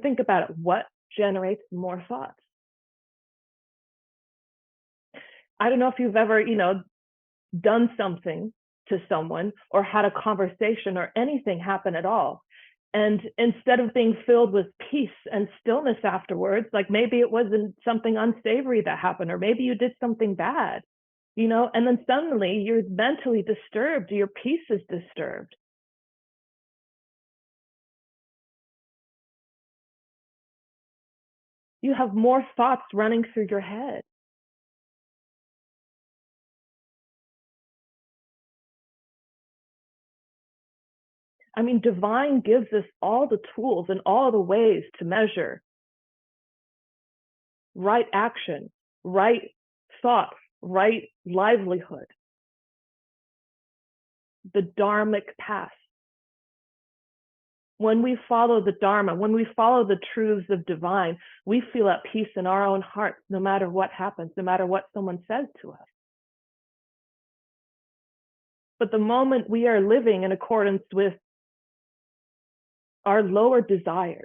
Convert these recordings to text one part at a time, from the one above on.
Think about it. What generates more thoughts? I don't know if you've ever, done something to someone or had a conversation or anything happen at all. And instead of being filled with peace and stillness afterwards, like maybe it wasn't something unsavory that happened, or maybe you did something bad, and then suddenly you're mentally disturbed, your peace is disturbed. You have more thoughts running through your head. I mean, divine gives us all the tools and all the ways to measure right action, right thought, right livelihood, the dharmic path. When we follow the Dharma, when we follow the truths of divine, we feel at peace in our own hearts, no matter what happens, no matter what someone says to us. But the moment we are living in accordance with our lower desires,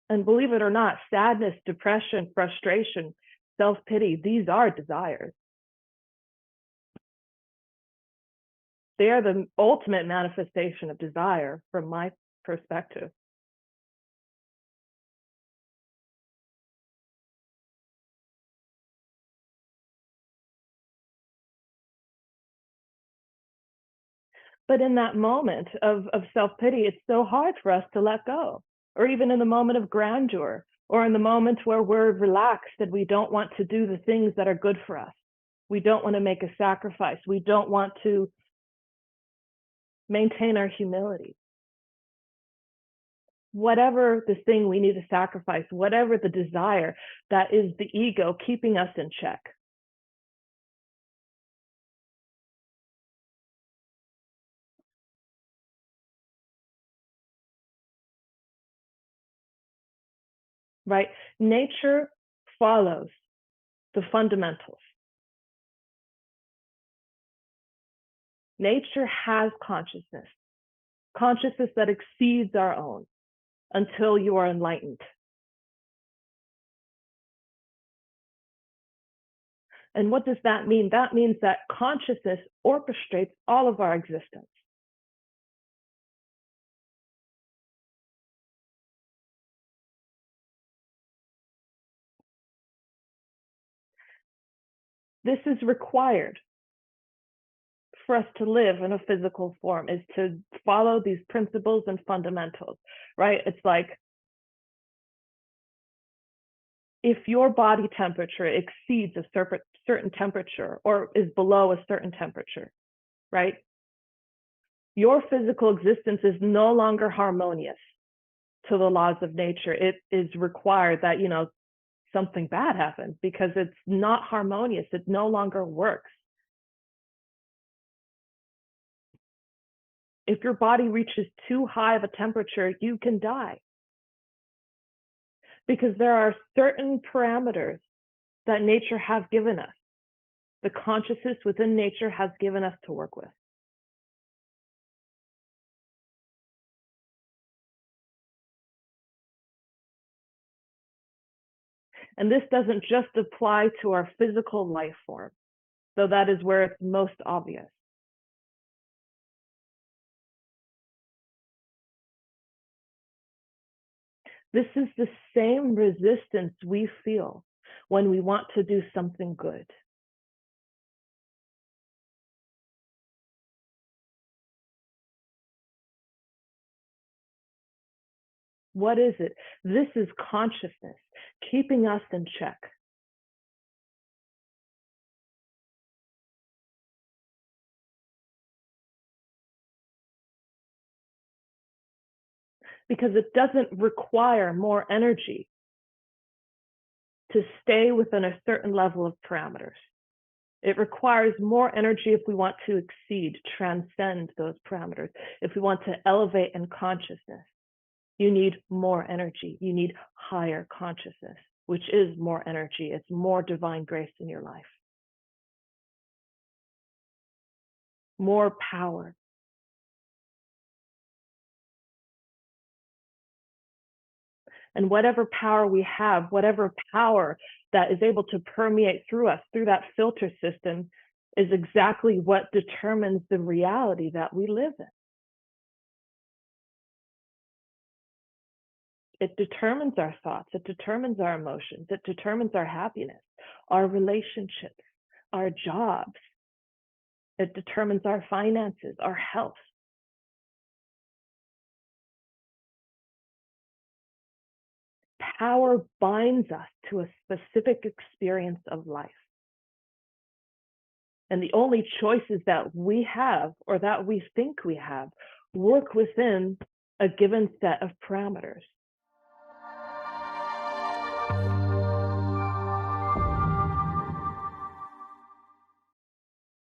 and believe it or not, sadness, depression, frustration, self-pity, these are desires. They are the ultimate manifestation of desire from my perspective. But in that moment of self-pity, it's so hard for us to let go, or even in the moment of grandeur, or in the moment where we're relaxed and we don't want to do the things that are good for us. We don't want to make a sacrifice. We don't want to maintain our humility. Whatever the thing we need to sacrifice, whatever the desire, that is the ego keeping us in check. Right? Nature follows the fundamentals. Nature has consciousness, consciousness that exceeds our own until you are enlightened. And what does that mean? That means that consciousness orchestrates all of our existence. This is required for us to live in a physical form, is to follow these principles and fundamentals, right? It's like if your body temperature exceeds a certain temperature or is below a certain temperature, right? Your physical existence is no longer harmonious to the laws of nature. It is required that, something bad happens because it's not harmonious. It no longer works. If your body reaches too high of a temperature, you can die because there are certain parameters that nature has given us. The consciousness within nature has given us to work with. And this doesn't just apply to our physical life form, though that is where it's most obvious. This is the same resistance we feel when we want to do something good. What is it? This is consciousness keeping us in check. Because it doesn't require more energy to stay within a certain level of parameters. It requires more energy if we want to exceed, transcend those parameters, if we want to elevate in consciousness. You need more energy. You need higher consciousness, which is more energy. It's more divine grace in your life, more power. And whatever power we have, whatever power that is able to permeate through us, through that filter system, is exactly what determines the reality that we live in. It determines our thoughts, it determines our emotions, it determines our happiness, our relationships, our jobs. It determines our finances, our health. Power binds us to a specific experience of life. And the only choices that we have, or that we think we have, work within a given set of parameters.